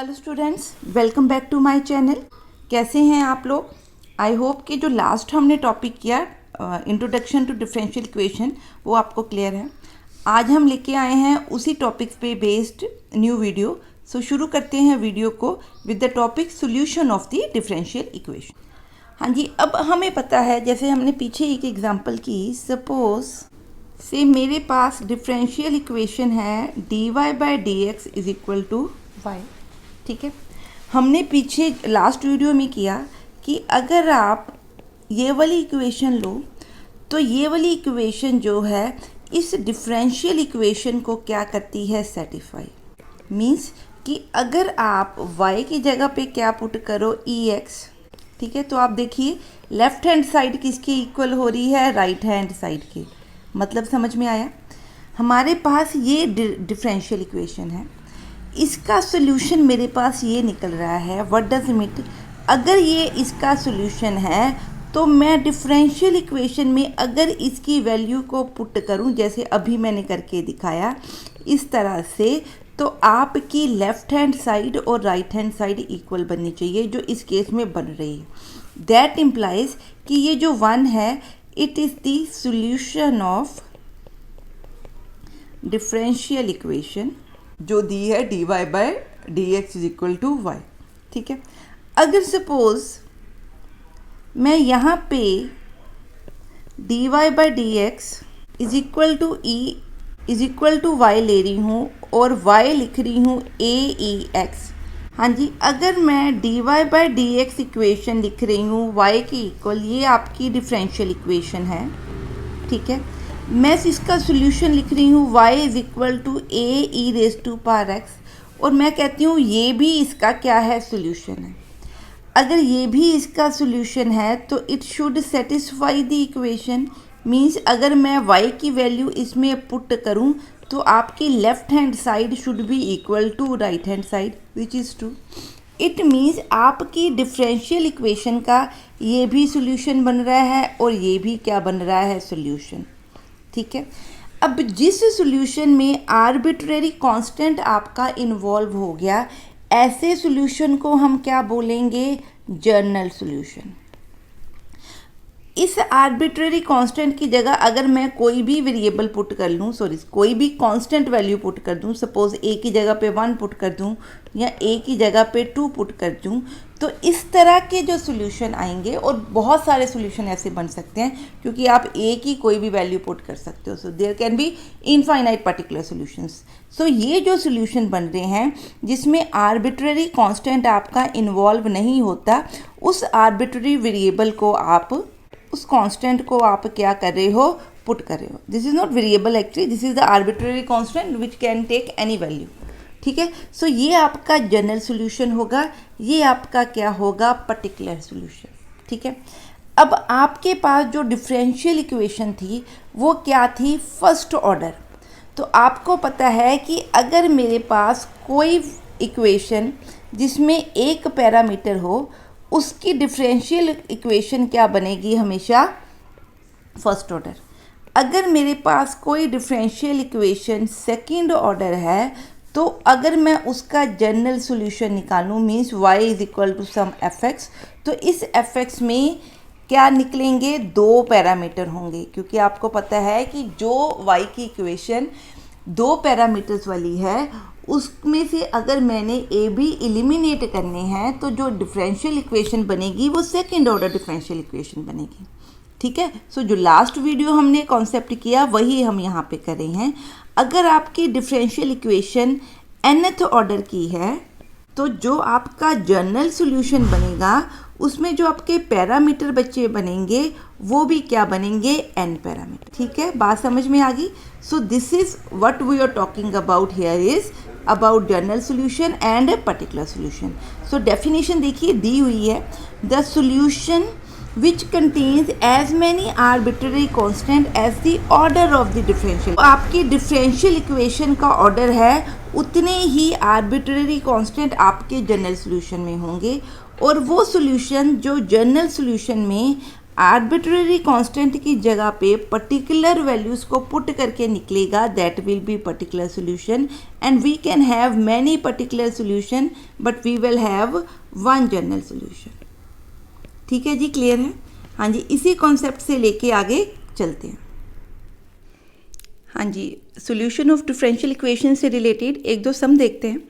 Hello students, welcome back to my channel. कैसे हैं आप लोग? आई होप कि जो लास्ट हमने टॉपिक किया इंट्रोडक्शन टू डिफरेंशियल इक्वेशन वो आपको क्लियर है। आज हम लेके आए हैं उसी टॉपिक पे बेस्ड न्यू वीडियो। सो शुरू करते हैं वीडियो को with the topic solution of the differential equation. हाँ जी, अब हमें पता है, जैसे हमने पीछे एक एग्जांपल की, सपोज से मेरे पास डिफरेंशियल इक्वेशन है dy/dx is equal to y। ठीक है, हमने पीछे लास्ट वीडियो में किया कि अगर आप ये वाली इक्वेशन लो तो ये वाली इक्वेशन जो है इस डिफरेंशियल इक्वेशन को क्या करती है, सेटिस्फाई। मींस कि अगर आप y की जगह पे क्या पुट करो, ex। ठीक है, तो आप देखिए लेफ्ट हैंड साइड किसकी इक्वल हो रही है, राइट हैंड साइड की। मतलब समझ में आया? हमारे पास ये डिफरेंशियल इक्वेशन है, इसका सोल्यूशन मेरे पास ये निकल रहा है। What does it mean? अगर ये इसका सोल्यूशन है तो मैं डिफरेंशियल इक्वेशन में अगर इसकी वैल्यू को पुट करूं, जैसे अभी मैंने करके दिखाया इस तरह से, तो आपकी लेफ़्ट हैंड साइड और राइट हैंड साइड इक्वल बननी चाहिए, जो इस केस में बन रही है। दैट इम्प्लाइज कि ये जो 1 है it is the solution of differential equation जो दी है dy/dx is equal to y। ठीक है, अगर सपोज मैं यहाँ पे dy/dx is equal to e is equal to y ले रही हूँ और y लिख रही हूँ aex। हाँ जी, अगर मैं dy/dx इक्वेशन लिख रही हूँ y की इक्वल, ये आपकी डिफरेंशियल इक्वेशन है। ठीक है, मैं इसका सोल्यूशन लिख रही हूँ y is equal to ae⁻x, और मैं कहती हूँ ये भी इसका क्या है, सोल्यूशन है। अगर ये भी इसका सोल्यूशन है तो it should satisfy the equation. Means अगर मैं y की वैल्यू इसमें पुट करूँ तो आपकी left hand side should be equal to right hand side, which is true. It means आपकी डिफरेंशियल इक्वेशन का ये भी सोल्यूशन बन रहा है और ये भी क्या बन रहा है, सोल्यूशन। ठीक है, अब जिस सॉल्यूशन में आर्बिट्रेरी कांस्टेंट आपका इन्वॉल्व हो गया, ऐसे सॉल्यूशन को हम क्या बोलेंगे, जनरल सॉल्यूशन। इस आर्बिट्रेरी कांस्टेंट की जगह अगर मैं कोई भी वेरिएबल पुट कर लूँ, कोई भी कांस्टेंट वैल्यू पुट कर दूँ, सपोज a की जगह पे 1 पुट कर दूँ या a की जगह पे 2 पुट कर दूँ, तो इस तरह के जो सॉल्यूशन आएंगे, और बहुत सारे सॉल्यूशन ऐसे बन सकते हैं क्योंकि आप a की कोई भी वैल्यू पुट कर सकते हो। So there can be infinite particular solutions. So ये जो सॉल्यूशन बन रहे हैं जिसमें आर्बिट्रेरी कांस्टेंट आपका इन्वॉल्व नहीं होता, उस आर्बिट्रेरी वेरिएबल को आप, उस कांस्टेंट को आप क्या कर रहे हो, पुट कर रहे हो। This is not variable actually, this is the arbitrary constant which can take any value. ठीक है, सो ये आपका जनरल सॉल्यूशन होगा, ये आपका क्या होगा, पर्टिकुलर सॉल्यूशन। ठीक है, अब आपके पास जो डिफरेंशियल इक्वेशन थी वो क्या थी, फर्स्ट ऑर्डर। तो आपको पता है कि अगर मेरे पास कोई इक्वेशन जिसमें एक पैरामीटर हो, उसकी डिफरेंशियल इक्वेशन क्या बनेगी, हमेशा फर्स्ट ऑर्डर। अगर मेरे पास कोई डिफरेंशियल इक्वेशन सेकंड ऑर्डर है, तो अगर मैं उसका जनरल सॉल्यूशन निकालूं, means y is equal to some fx, तो इस fx में क्या निकलेंगे, 2 पैरामीटर होंगे, क्योंकि आपको पता है कि जो y की इक्वेशन 2 पैरामीटर्स वाली है, उसमें से अगर मैंने a भी एलिमिनेट करने हैं तो जो डिफरेंशियल इक्वेशन बनेगी वो सेकंड ऑर्डर डिफरेंशियल इक्वेशन बनेगी। ठीक है, सो जो लास्ट वीडियो हमने कॉन्सेप्ट किया वही हम यहाँ पे कर रहे हैं। अगर आपकी डिफरेंशियल इक्वेशन nth ऑर्डर की है तो जो आपका जनरल सॉल्यूशन बनेगा उसमें जो आपके पैरामीटर बच्चे बनेंगे वो भी क्या बनेंगे, n पैरामीटर। ठीक है, बात समझ में आ गई? So this is what we are talking about here, is about general solution and particular solution. So definition देखिए दी हुई है, the solution which contains as many arbitrary constant as the order of the differential। तो आपकी differential equation का order है उतने ही आर्बिट्रेरी कांस्टेंट आपके जनरल सॉल्यूशन में होंगे, और वो सॉल्यूशन जो जनरल सॉल्यूशन में आर्बिट्रेरी कांस्टेंट की जगह पे पर्टिकुलर वैल्यूज़ को पुट करके निकलेगा, that will be particular solution. And we can have many particular solution but we will have one general solution. ठीक है जी, क्लियर है? हाँ जी, इसी कॉन्सेप्ट से लेके आगे चलते हैं। हाँ जी, सोल्यूशन ऑफ डिफरेंशियल इक्वेशन से रिलेटेड एक दो सम देखते हैं।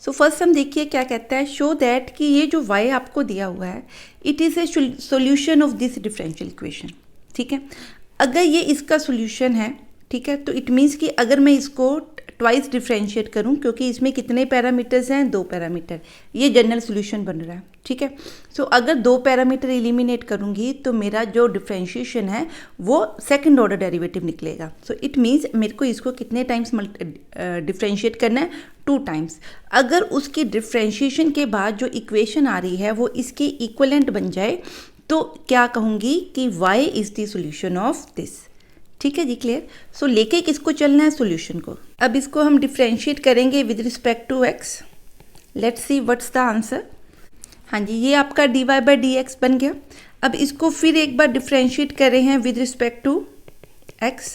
सो फर्स्ट सम देखिए क्या कहता है, शो दैट कि ये जो y आपको दिया हुआ है it is a solution of this differential equation. ठीक है, अगर ये इसका सोल्यूशन है, ठीक है, तो इट मीन्स कि अगर मैं इसको ट्वाइस डिफरेंशिएट करूं, क्योंकि इसमें कितने पैरामीटर्स हैं, 2 पैरामीटर, ये जनरल सोल्यूशन बन रहा है। ठीक है, सो अगर 2 पैरामीटर एलिमिनेट करूंगी तो मेरा जो डिफरेंशिएशन है वो सेकंड ऑर्डर डेरिवेटिव निकलेगा। सो इट मीन्स मेरे को इसको कितने टाइम्स डिफरेंशिएट करना है, 2 टाइम्स। अगर उसकी डिफरेंशिएशन के बाद जो इक्वेशन आ रही है वो इसके इक्वलेंट बन जाए तो क्या कहूँगी कि y is the solution of this. ठीक है जी, क्लियर? सो लेके किसको चलना है, सोल्यूशन को। अब इसको हम डिफरेंशिएट करेंगे with respect to x। Let's see what's the answer. हाँ जी, ये आपका dy बाई dx बन गया। अब इसको फिर एक बार डिफरेंशिएट कर रहे हैं with respect to x।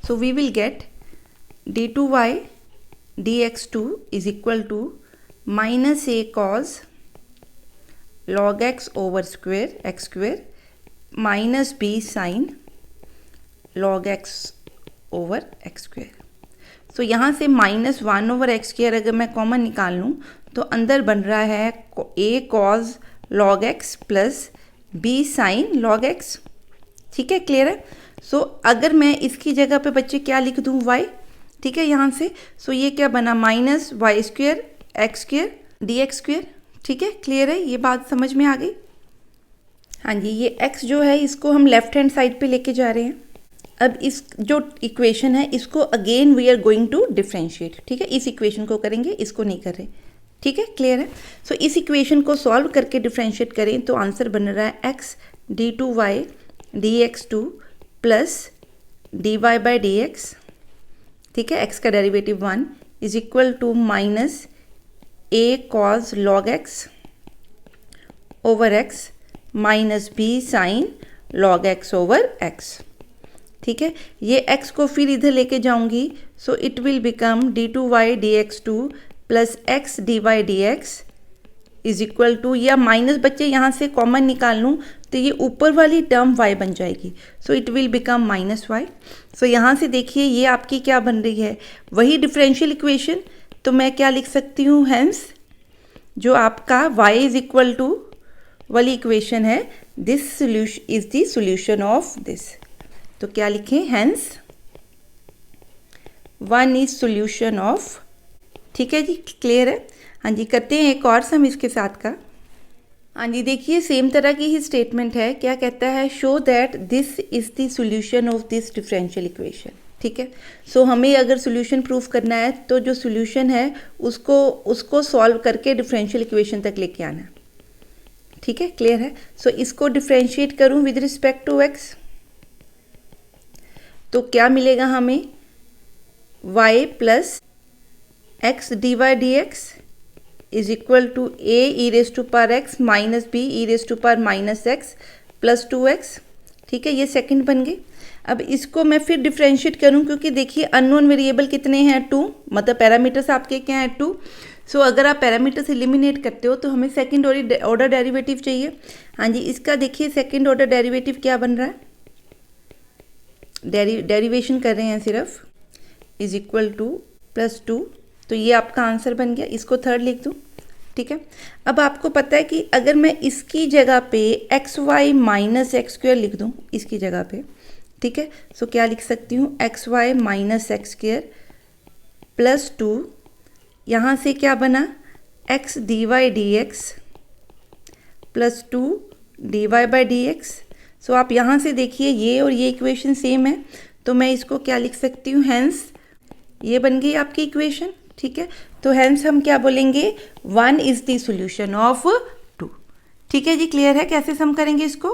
So we will get d2y dx2 is equal to minus a cos log x over square x square minus b sine log x over x square. So यहाँ से -1 over x square अगर मैं common निकाल लूँ तो अंदर बन रहा है a cos log x plus b sine log x। ठीक है, क्लियर है? सो अगर मैं इसकी जगह पे बच्चे क्या लिख दूँ, y। ठीक है, यहाँ से सो ये क्या बना, minus y square x square d x square. ठीक है, क्लियर है? ये बात समझ में आ गई? हाँ जी, ये x जो है इसको हम लेफ्ट हैंड साइड पे लेके जा रहे हैं। अब इस जो इक्वेशन है इसको again we are going to differentiate. ठीक है, इस इक्वेशन को करेंगे, इसको नहीं कर रहे। ठीक है, क्लियर है? सो इस इक्वेशन को सॉल्व करके डिफरेंशिएट करें तो आंसर बन रहा है x d2y dx2 plus dy by dx। ठीक है, x का derivative 1 is equal to minus a cos log x over x minus b sine log x over x। ठीक है, ये x को फिर इधर लेके जाऊंगी, so it will become d2y dx2 plus x dy dx is equal to, या minus बच्चे यहाँ से कॉमन निकाल लूँ तो ये ऊपर वाली टर्म y बन जाएगी। So it will become minus y. So यहाँ से देखिए ये आपकी क्या बन रही है, वही डिफरेंशियल इक्वेशन। तो मैं क्या लिख सकती हूँ, हेंस जो आपका y इज इक्वल टू वाली इक्वेशन है, this solution is the solution of this. तो क्या लिखें, हेंस 1 इज सोल्यूशन ऑफ। ठीक है जी, क्लियर है? हाँ जी, करते हैं एक और सम इसके साथ का। हाँ जी, देखिए सेम तरह की ही स्टेटमेंट है। क्या कहता है, show that this is the solution of this differential equation. ठीक है, सो हमें अगर सोल्यूशन प्रूफ करना है तो जो सोल्यूशन है उसको सॉल्व करके डिफरेंशियल इक्वेशन तक लेके आना है। ठीक है, क्लियर है? सो इसको डिफरेंशिएट करूँ विद रिस्पेक्ट टू x तो क्या मिलेगा हमें, y plus x d y d x is equal to a e race to power x minus b e race to power minus x plus 2x। ठीक है, ये second बन गई। अब इसको मैं फिर डिफरेंशिएट करूं, क्योंकि देखिए अननोन वेरिएबल कितने हैं, 2, मतलब पैरामीटर्स आपके क्या हैं, 2। सो अगर आप पैरामीटर्स एलिमिनेट करते हो तो हमें सेकंड ऑर्डर डेरिवेटिव चाहिए। हाँ जी, इसका देखिए सेकंड ऑर्डर डेरिवेटिव क्या बन रहा है, डेरिवेशन कर रहे हैं सिर्फ, इज इक्वल टू प्लस 2। तो ये आपका आंसर बन गया। इसको थर्ड लिख दूँ। ठीक है, अब आपको पता है कि अगर मैं इसकी जगह पे x y minus x square लिख दूँ इसकी जगह पे, ठीक है, सो क्या लिख सकती हूँ, x y minus x square plus 2, यहाँ से क्या बना, x d y d x plus 2 d y by D x. So आप यहाँ से देखिए ये और ये इक्वेशन सेम है, तो मैं इसको क्या लिख सकती हूँ, हेंस ये बन गई आपकी इक्वेशन। ठीक है, तो हेंस हम क्या बोलेंगे, 1 इज द सॉल्यूशन ऑफ 2। ठीक है जी, क्लियर है कैसे सम करेंगे इसको।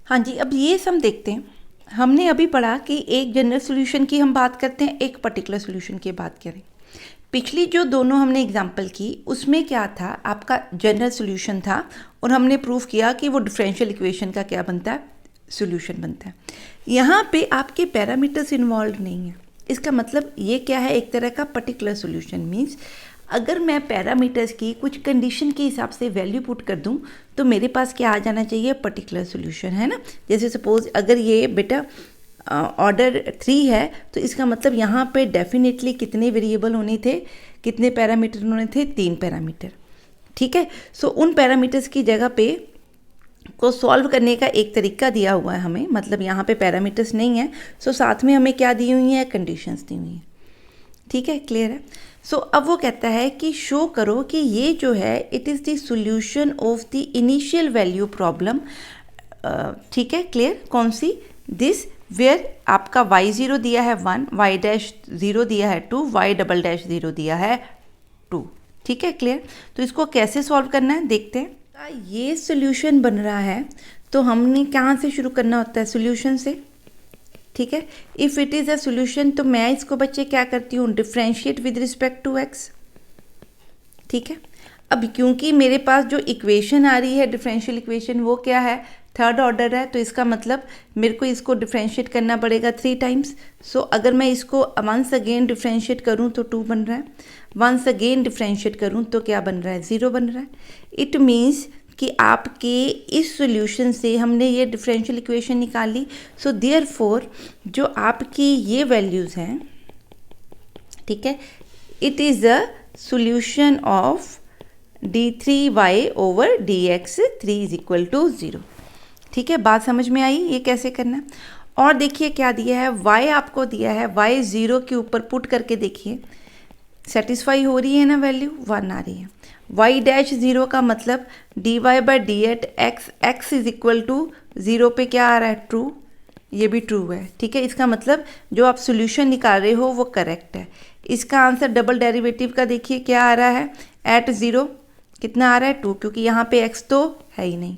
हाँ जी, अब ये सम देखते हैं। हमने अभी पढ़ा कि एक जनरल सॉल्यूशन की हम बात करते हैं, एक पर्टिकुलर सॉल्यूशन की बात करें। पिछली जो दोनों हमने एग्जाम्पल की उसमें क्या था, आपका जनरल सोल्यूशन था और हमने प्रूव किया कि वो डिफरेंशियल इक्वेशन का क्या बनता है, सोल्यूशन बनता है। यहाँ पे आपके पैरामीटर्स इन्वॉल्व नहीं है। इसका मतलब ये क्या है, एक तरह का पर्टिकुलर सोल्यूशन। मीन्स अगर मैं पैरामीटर्स की कुछ कंडीशन के हिसाब से वैल्यू पुट कर दूं तो मेरे पास क्या आ जाना चाहिए, पर्टिकुलर सोल्यूशन, है ना। जैसे सपोज अगर ये बेटा ऑर्डर 3 है तो इसका मतलब यहाँ पे डेफिनेटली कितने वेरिएबल होने थे, कितने पैरामीटर होने थे, 3 पैरामीटर, ठीक है। सो उन पैरामीटर्स की जगह पे को सॉल्व करने का एक तरीका दिया हुआ है हमें, मतलब यहाँ पे पैरामीटर्स नहीं है, सो साथ में हमें क्या दी हुई है, कंडीशंस दी हुई हैं, ठीक है, क्लियर है। सो अब वो कहता है कि शो करो कि ये जो है it is the solution of the initial value problem, ठीक है, क्लियर। कौन सी, दिस वेयर आपका y0 दिया है 1, y'0 दिया है 2, y'0 दिया है 2, ठीक है, क्लियर। तो इसको कैसे सॉल्व करना है देखते हैं। ये सॉल्यूशन बन रहा है तो हमने कहाँ से शुरू करना होता है, सॉल्यूशन से, ठीक है। If it is a solution तो मैं इसको बच्चे क्या करती हूँ, differentiate with respect to x, ठीक है। अब क्योंकि मेरे पास जो इक्वेशन आ रही है डिफरेंशियल इक्वेशन वो क्या है, थर्ड ऑर्डर है, तो इसका मतलब मेरे को इसको डिफरेंशिएट करना पड़ेगा 3 टाइम्स। सो अगर मैं इसको वंस अगेन डिफरेंशिएट करूँ तो 2 बन रहा है, वंस अगेन डिफरेंशिएट करूँ तो क्या बन रहा है, 0 बन रहा है। इट मीन्स कि आपके इस सॉल्यूशन से हमने ये डिफरेंशियल इक्वेशन निकाली। सो देयरफॉर जो आपकी ये वैल्यूज़ हैं, ठीक है, it is a solution of d3y over dx 3 is equal to 0, ठीक है। बात समझ में आई ये कैसे करना है। और देखिए क्या दिया है, y आपको दिया है, y 0 के ऊपर पुट करके देखिए, सेटिस्फाई हो रही है ना, वैल्यू 1 आ रही है। y'0 का मतलब dy by d x is equal to 0 पे क्या आ रहा है, ट्रू, ये भी ट्रू है, ठीक है। इसका मतलब जो आप सोल्यूशन निकाल रहे हो वो करेक्ट है। इसका आंसर डबल डेरिवेटिव का देखिए क्या आ रहा है, एट 0 कितना आ रहा है, 2, क्योंकि यहाँ पे x तो है ही नहीं,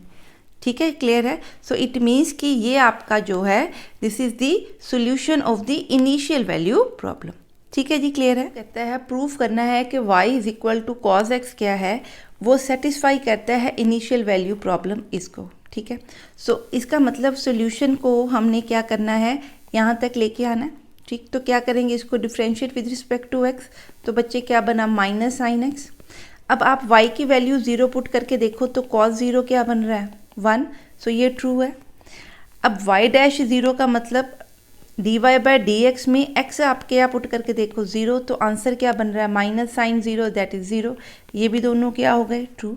ठीक है, क्लियर है। सो इट मीन्स कि ये आपका जो है this is the solution of the initial value problem, ठीक है जी, क्लियर है। कहता है प्रूफ करना है कि y is equal to cos x क्या है, वो सेटिस्फाई करता है इनिशियल वैल्यू प्रॉब्लम इसको, ठीक है। सो इसका मतलब सॉल्यूशन को हमने क्या करना है, यहाँ तक लेके आना है, ठीक। तो क्या करेंगे, इसको differentiate with respect to x, तो बच्चे क्या बना, माइनस साइन x। अब आप y की वैल्यू 0 पुट करके देखो तो cos 0 क्या बन रहा है, 1, सो ये ट्रू है। अब y'0 का मतलब dy बाई डी एक्स में x आप क्या पुट करके देखो 0, तो आंसर क्या बन रहा है, माइनस साइन 0 दैट इज़ 0, ये भी दोनों क्या हो गए, ट्रू।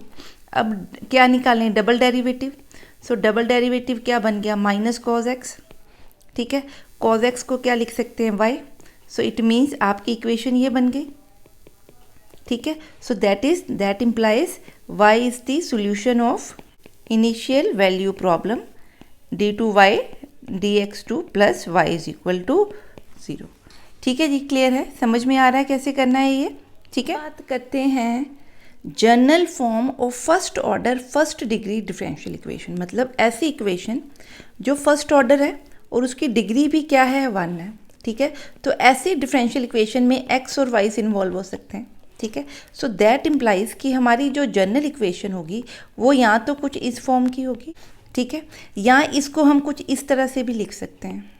अब क्या निकालें, डबल डेरिवेटिव। सो डबल डेरिवेटिव क्या बन गया, माइनस कॉज x, ठीक है। कॉज x को क्या लिख सकते हैं, y। सो इट मीन्स आपकी इक्वेशन ये बन गई, ठीक है। So that implies y is the solution of initial value problem d2y dx2 plus y is equal to 0, ठीक है जी, क्लियर है, समझ में आ रहा है कैसे करना है ये, ठीक है। बात करते हैं general form of first order first degree differential equation, मतलब ऐसी इक्वेशन जो फर्स्ट ऑर्डर है और उसकी डिग्री भी क्या है, 1 है, ठीक है। तो ऐसी डिफरेंशियल इक्वेशन में x और y इन्वॉल्व हो सकते हैं, ठीक है। सो दैट इम्प्लाइज कि हमारी जो जनरल इक्वेशन होगी वो या तो कुछ इस फॉर्म की होगी, ठीक है, या इसको हम कुछ इस तरह से भी लिख सकते हैं,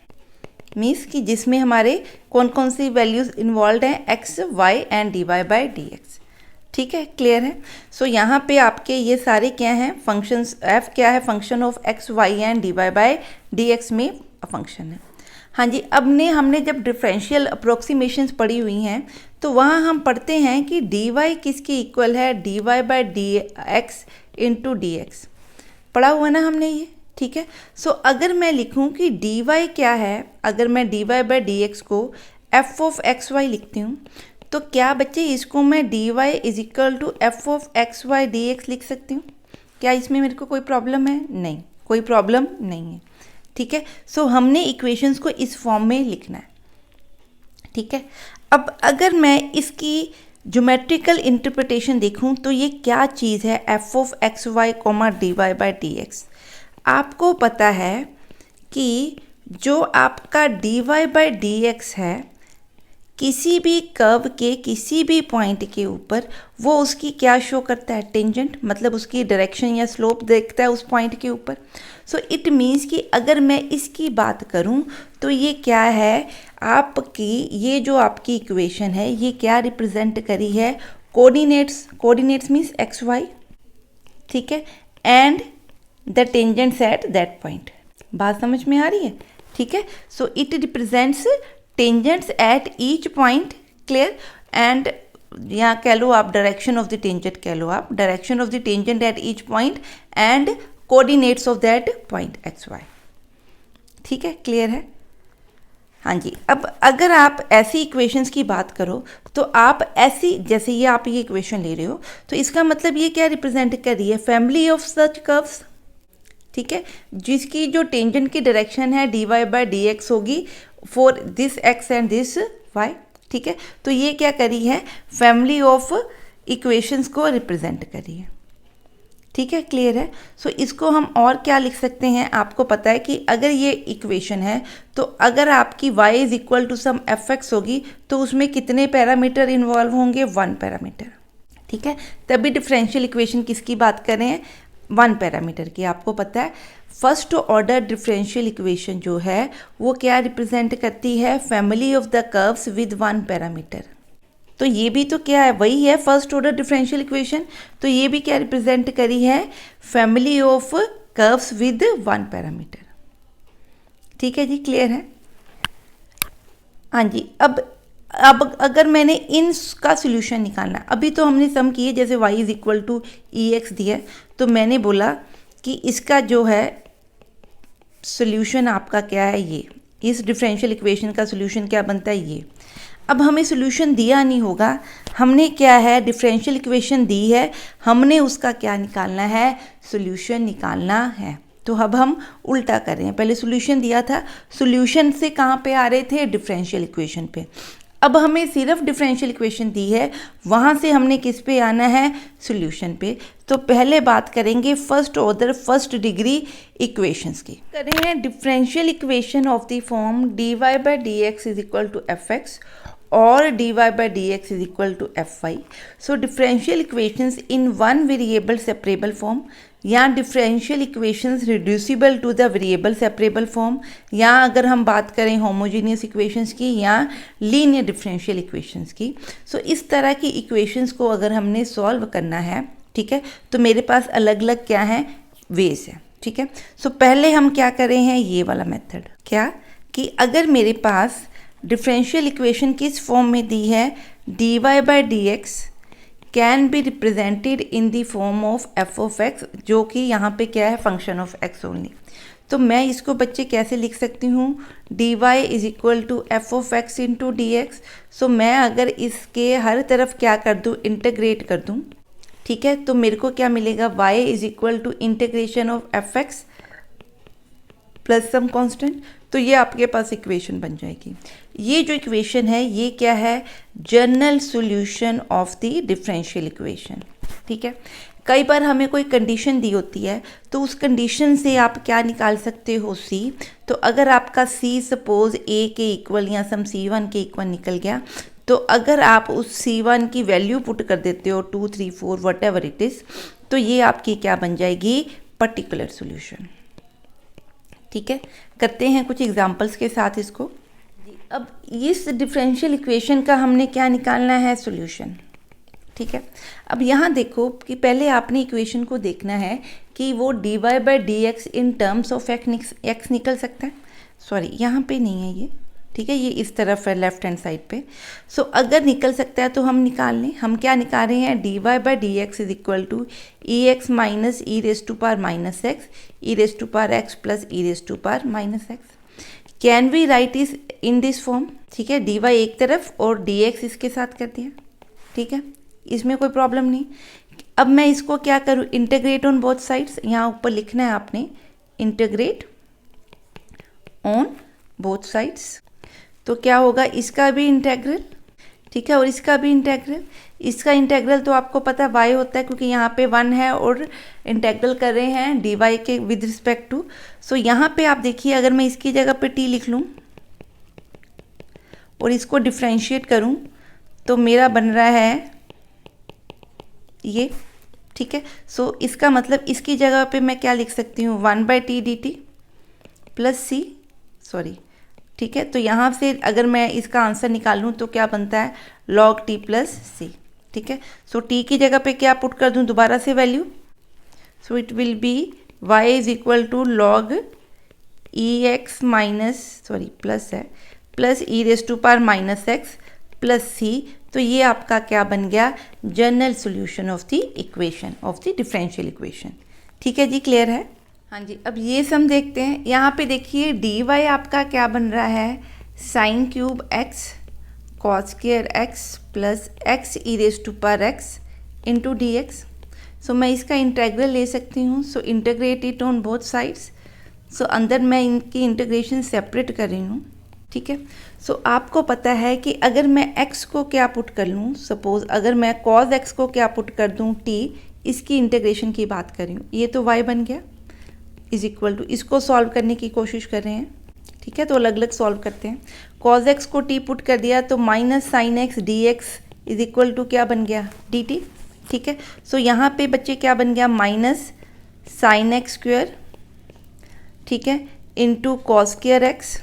मीन्स कि जिसमें हमारे कौन कौन सी वैल्यूज इन्वॉल्व हैं, x, y and dy by D x, ठीक है, क्लियर है। सो यहाँ पे आपके ये सारे क्या हैं, फंक्शंस, f क्या है, function of x, y and dy by D x में फंक्शन है। हाँ जी, अब हमने जब डिफरेंशियल अप्रोक्सीमेशंस पढ़ी हुई हैं तो वहाँ हम पढ़ते हैं कि dy किसके इक्वल है, dy by D x into d x, पढ़ा हुआ ना हमने ये, ठीक है। सो अगर मैं लिखूं कि dy क्या है, अगर मैं dy बाई डी एक्स को f ऑफ एक्स वाई लिखती हूँ तो क्या बच्चे इसको मैं dy is equal to f of x y d x लिख सकती हूँ, क्या इसमें मेरे को कोई प्रॉब्लम है, नहीं, कोई प्रॉब्लम नहीं है, ठीक है। सो हमने इक्वेशंस को इस फॉर्म में लिखना है, ठीक है। अब अगर मैं इसकी ज्योमेट्रिकल इंटरप्रिटेशन देखूं तो ये क्या चीज़ है, f of x y comma d y by D x. आपको पता है कि जो आपका dy बाई डी एक्स है किसी भी कर्व के किसी भी पॉइंट के ऊपर वो उसकी क्या शो करता है, टेंजेंट, मतलब उसकी डायरेक्शन या स्लोप देखता है उस पॉइंट के ऊपर। सो इट मीन्स कि अगर मैं इसकी बात करूं तो ये क्या है, आपकी ये जो आपकी इक्वेशन है ये क्या रिप्रेजेंट करी है, कोऑर्डिनेट्स मीन्स एक्स वाई, ठीक है, and the tangents at that point. बात समझ में आ रही है, ठीक है। So it represents tangents at each point, clear, and यहाँ कह लो आप डायरेक्शन ऑफ द टेंजेंट, कह लो आप direction of the tangent at each point and coordinates of that point x y, ठीक है, क्लियर है। हाँ जी, अब अगर आप ऐसी इक्वेशंस की बात करो तो आप ऐसी, जैसे ये आप ये इक्वेशन ले रहे हो तो इसका मतलब ये क्या रिप्रेजेंट कर रही है, फैमिली ऑफ सच कर्व्स, ठीक है, जिसकी जो टेंजेंट की डायरेक्शन है dy बाय dx होगी for this x and this y, ठीक है। तो ये क्या करी है, फैमिली ऑफ इक्वेशंस को रिप्रेजेंट करी है, ठीक है, क्लियर है। सो इसको हम और क्या लिख सकते हैं, आपको पता है कि अगर ये इक्वेशन है तो अगर आपकी y is equal to some fx होगी तो उसमें कितने पैरामीटर इन्वॉल्व होंगे, 1 पैरामीटर, ठीक है। तभी डिफरेंशियल इक्वेशन किसकी बात कर रहे हैं, 1 पैरामीटर की। आपको पता है फर्स्ट ऑर्डर डिफरेंशियल इक्वेशन जो है वो क्या रिप्रेजेंट करती है, family of the curves with 1 parameter. तो ये भी तो क्या है, वही है फर्स्ट ऑर्डर डिफरेंशियल इक्वेशन, तो ये भी क्या रिप्रेजेंट करी है, family of curves with 1 parameter, ठीक है जी, क्लियर है। हाँ जी, अब अगर मैंने इनका सोल्यूशन निकालना, अभी तो हमने सम किए, जैसे y is equal to e x दिया, तो मैंने बोला कि इसका जो है सोल्यूशन आपका क्या है, ये इस डिफरेंशियल इक्वेशन का सोल्यूशन क्या बनता है, ये। अब हमें सोल्यूशन दिया नहीं होगा, हमने क्या है, डिफरेंशियल इक्वेशन दी है, हमने उसका क्या निकालना है, सोल्यूशन निकालना है। तो अब हम उल्टा कर रहे हैं, पहले सोल्यूशन दिया था, सोल्यूशन से कहाँ पे आ रहे थे, डिफरेंशियल इक्वेशन पे। अब हमें सिर्फ डिफरेंशियल इक्वेशन दी है, वहाँ से हमने किस पे आना है, सोल्यूशन पे। तो पहले बात करेंगे first order first degree equations की। करेंगे differential equation of the form dy by D x is equal to f x और dy by dx is equal to fy. So differential equations in one variable separable form, या differential equations reducible to the variable separable form, या अगर हम बात करें homogeneous equations की या linear differential equations की। So इस तरह की equations को अगर हमने solve करना है, ठीक है, तो मेरे पास अलग अलग क्या है, ways है, ठीक है। So पहले हम क्या कर रहे हैं, ये वाला मेथड, क्या कि अगर मेरे पास डिफरेंशियल इक्वेशन किस फॉर्म में दी है, dy by D x can be represented in the form of F of x, जो कि यहाँ पे क्या है, फंक्शन ऑफ एक्स ओनली। तो मैं इसको बच्चे कैसे लिख सकती हूँ, dy is equal to f of x into d x. So मैं अगर इसके हर तरफ क्या कर दूँ, इंटीग्रेट कर दूँ, ठीक है, तो मेरे को क्या मिलेगा, y is equal to integration of f x plus some constant. तो ये आपके पास इक्वेशन बन जाएगी। ये जो इक्वेशन है ये क्या है, general solution of the differential equation, ठीक है। कई बार हमें कोई कंडीशन दी होती है तो उस कंडीशन से आप क्या निकाल सकते हो, c। तो अगर आपका c सपोज a के इक्वल या सम c1 के इक्वल निकल गया, तो अगर आप उस c1 की वैल्यू पुट कर देते हो 2 3 4 वट एवर इट इज़, तो ये आपकी क्या बन जाएगी, पर्टिकुलर सॉल्यूशन, ठीक है। करते हैं कुछ एग्जांपल्स के साथ इसको। अब इस डिफरेंशियल इक्वेशन का हमने क्या निकालना है, सॉल्यूशन, ठीक है। अब यहाँ देखो कि पहले आपने इक्वेशन को देखना है कि वो dy by D x in terms of x निकल सकता है, सॉरी यहाँ पे नहीं है ये, ठीक है, ये इस तरफ है लेफ्ट हैंड साइड पे। सो अगर निकल सकता है तो हम निकाल लें। हम क्या निकाल रहे हैं, dy by D x is equal to e x minus e race to power minus x, e race to power x plus e race to power minus x. Can we write is in this form, ठीक है, dy एक तरफ और dx इसके साथ कर दिया, ठीक है, इसमें कोई प्रॉब्लम नहीं। अब मैं इसको क्या करूँ, इंटीग्रेट ऑन बोथ साइड्स, यहाँ ऊपर लिखना है आपने इंटीग्रेट ऑन बोथ साइड्स। तो क्या होगा, इसका भी इंटेग्रल, ठीक है, और इसका भी इंटेग्रल। इसका इंटेग्रल तो आपको पता y होता है क्योंकि यहाँ पे 1 है और इंटेग्रल कर रहे हैं dy के विद रिस्पेक्ट टू। सो यहाँ पे आप देखिए, अगर मैं इसकी जगह पे t लिख लूँ और इसको डिफ्रेंशिएट करूं तो मेरा बन रहा है ये, ठीक है। सो इसका मतलब इसकी जगह पे मैं क्या लिख सकती हूँ, 1/t/dt प्लस सी, सॉरी, ठीक है। तो यहाँ से अगर मैं इसका आंसर निकालूँ तो क्या बनता है, log t प्लस सी, ठीक है। सो t की जगह पे क्या पुट कर दूँ दोबारा से value, so it will be y is equal to log ex minus, sorry plus है, plus e raise to power minus x plus सी। तो ये आपका क्या बन गया, general solution of the equation of the differential equation, ठीक है जी, clear है। हाँ जी, अब ये सम देखते हैं। यहाँ पे देखिए डी वाई आपका क्या बन रहा है, sine cube x cos square x plus x e raise to power x into d x. So मैं इसका इंटेग्रल ले सकती हूँ, so integrate it on both sides. So अंदर मैं इनकी इंटीग्रेशन सेपरेट कर रही हूँ, ठीक है। सो आपको पता है कि अगर मैं x को क्या पुट कर लूँ, सपोज अगर मैं cos x को क्या पुट कर दूँ t, इसकी इंटीग्रेशन की बात कर रही हूँ, ये तो y बन गया इज इक्वल टू, इसको सॉल्व करने की कोशिश कर रहे हैं, ठीक है। तो अलग अलग सॉल्व करते हैं। cos x को t पुट कर दिया तो minus sine x d x is equal to क्या बन गया, डी टी, ठीक है। सो यहाँ पे बच्चे क्या बन गया, माइनस साइन एक्स स्क्वायर, ठीक है, into cos square x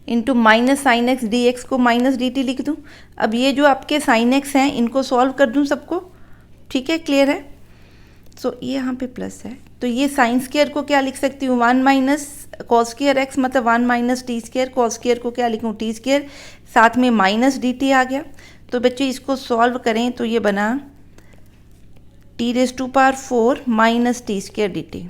into minus sine x d x को माइनस डी टी लिख दूँ। अब ये जो आपके साइन एक्स हैं इनको सॉल्व कर दूँ सबको, ठीक है, क्लियर है। सो ये यहाँ पे प्लस है तो ये साइन स्क्वायर को क्या लिख सकती हूँ, 1 माइनस कॉस स्क्वायर एक्स मतलब 1 minus t square, cos square को क्या लिखूँ, टी स्क्वायर, साथ में माइनस डी टी आ गया। तो बच्चे इसको सॉल्व करें तो ये बना t raise to power 4 minus t square d t.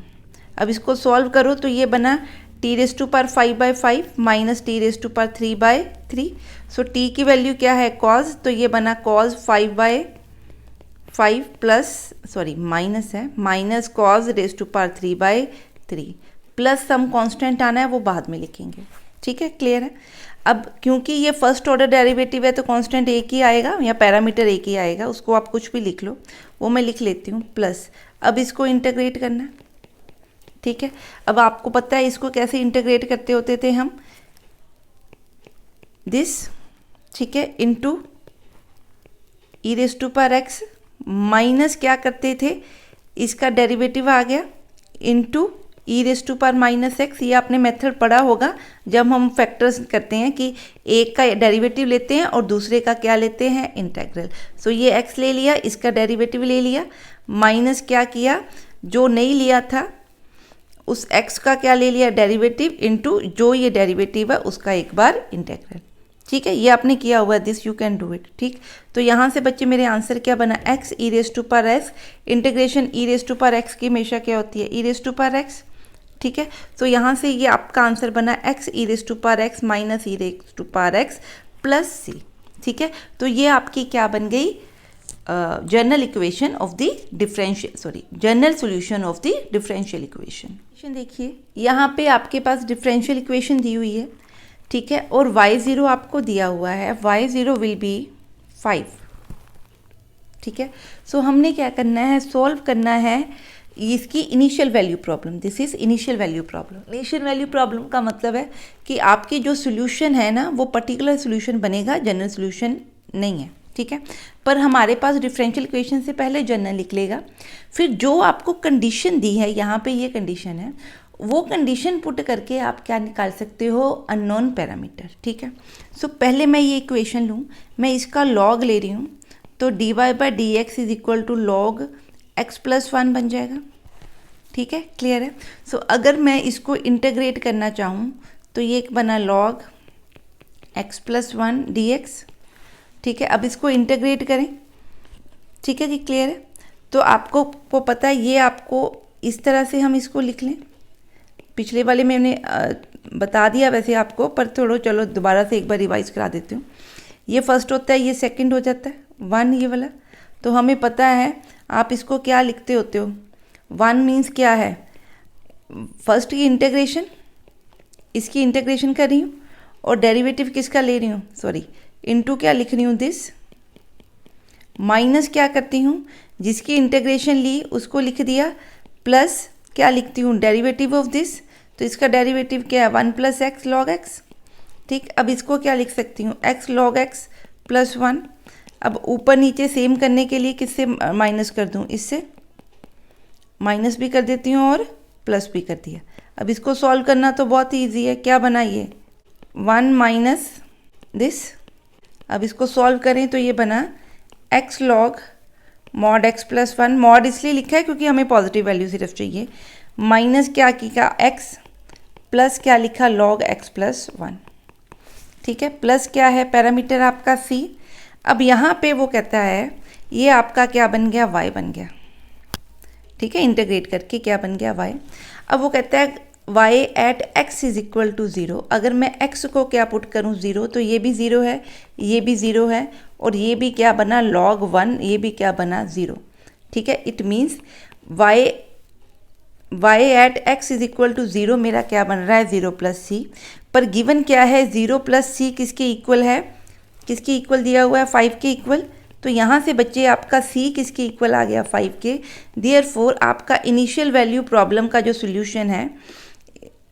अब इसको सॉल्व करो तो ये बना t raise to power 5/5 minus t raise to power 3/3। So t की वैल्यू क्या है, कॉज, तो ये बना कॉज 5/5 प्लस, सॉरी माइनस है, minus cos raise to power 3/3 plus some constant आना है वो बाद में लिखेंगे, ठीक है, क्लियर है। अब क्योंकि ये फर्स्ट ऑर्डर डेरिवेटिव है तो कांस्टेंट एक ही आएगा या पैरामीटर एक ही आएगा, उसको आप कुछ भी लिख लो, वो मैं लिख लेती हूँ प्लस। अब इसको इंटीग्रेट करना है, ठीक है। अब आपको पता है इसको कैसे इंटीग्रेट करते होते थे हम, दिस, ठीक है, into e raise to power x minus क्या करते थे, इसका डेरिवेटिव आ गया into e raise to power minus x. ये आपने मेथड पढ़ा होगा जब हम फैक्टर्स करते हैं कि एक का डेरिवेटिव लेते हैं और दूसरे का क्या लेते हैं, इंटेग्रल। सो ये एक्स ले लिया, इसका डेरिवेटिव ले लिया, माइनस क्या किया, जो नहीं लिया था उस x का क्या ले लिया, डेरिवेटिव, इनटू जो ये डेरिवेटिव है उसका एक बार इंटीग्रल, ठीक है। ये आपने किया हुआ है, this you can do it, ठीक। तो यहाँ से बच्चे मेरे आंसर क्या बना, x e raise to power x, integration e raise to power x की हमेशा क्या होती है, e raise to power x, ठीक है। तो यहाँ से ये आपका आंसर बना x e raise to power x minus e raise to power x plus सी, ठीक है। तो ये आपकी क्या बन गई, general equation of the differential, sorry general solution of the differential equation. देखिए यहाँ पे आपके पास डिफरेंशियल इक्वेशन दी हुई है, ठीक है, और y0 आपको दिया हुआ है, y0 विल बी 5, ठीक है। सो हमने क्या करना है, सॉल्व करना है इसकी initial value problem, this is initial value problem. Initial value problem का मतलब है कि आपकी जो सोल्यूशन है ना वो पर्टिकुलर सोल्यूशन बनेगा, जनरल सोल्यूशन नहीं है, ठीक है। पर हमारे पास डिफरेंशियल इक्वेशन से पहले जनरल लिख लेगा, फिर जो आपको कंडीशन दी है, यहाँ पे ये कंडीशन है, वो कंडीशन पुट करके आप क्या निकाल सकते हो, अननोन पैरामीटर, ठीक है। सो पहले मैं ये इक्वेशन लूँ, मैं इसका लॉग ले रही हूँ, तो d y by D x is equal to log x plus 1 बन जाएगा, ठीक है, क्लियर है। सो अगर मैं इसको इंटीग्रेट करना चाहूँ तो ये एक बना log x plus 1 D x, ठीक है। अब इसको इंटीग्रेट करें, ठीक है जी, क्लियर है। तो आपको को पता है ये आपको इस तरह से हम इसको लिख लें, पिछले वाले में मैंने बता दिया वैसे आपको, पर थोड़ा चलो दोबारा से एक बार रिवाइज करा देती हूँ। ये फर्स्ट होता है, ये सेकंड हो जाता है, 1 ये वाला। तो हमें पता है आप इसको क्या लिखते होते हो, 1 मीन्स क्या है, फर्स्ट की इंटीग्रेशन, इसकी इंटीग्रेशन कर रही हूँ और डेरिवेटिव किसका ले रही हूँ, सॉरी इनटू क्या लिख रही हूँ, दिस, माइनस क्या करती हूँ, जिसकी इंटीग्रेशन ली उसको लिख दिया, प्लस क्या लिखती हूँ, डेरिवेटिव ऑफ दिस, तो इसका डेरिवेटिव क्या है, 1 प्लस एक्स लॉग एक्स, ठीक, अब इसको क्या लिख सकती हूँ, x log x प्लस 1। अब ऊपर नीचे सेम करने के लिए किससे माइनस कर दूँ, इससे माइनस भी कर देती हूँ और प्लस भी कर दिया। अब इसको सॉल्व करना तो बहुत ही ईजी है, क्या बना ये 1 माइनस दिस। अब इसको सॉल्व करें तो ये बना x log mod x plus 1, mod इसलिए लिखा है क्योंकि हमें पॉजिटिव वैल्यू सिर्फ चाहिए, माइनस क्या किया x प्लस क्या लिखा log x प्लस 1। ठीक है, प्लस क्या है पैरामीटर आपका c। अब यहाँ पे वो कहता है ये आपका क्या बन गया, y बन गया। ठीक है, इंटीग्रेट करके क्या बन गया, y। अब वो कहता है y at x is equal to 0। अगर मैं x को क्या पुट करूँ 0, तो ये भी 0 है, ये भी 0 है, और ये भी क्या बना log 1, ये भी क्या बना 0। ठीक है, it means y at x is equal to 0 मेरा क्या बन रहा है 0 प्लस सी। पर गिवन क्या है 0 प्लस सी किसके इक्वल है, किसके इक्वल दिया हुआ है 5 के इक्वल। तो यहाँ से बच्चे आपका c किसके इक्वल आ गया 5 के। देयरफॉर आपका इनिशियल वैल्यू प्रॉब्लम का जो सोल्यूशन है,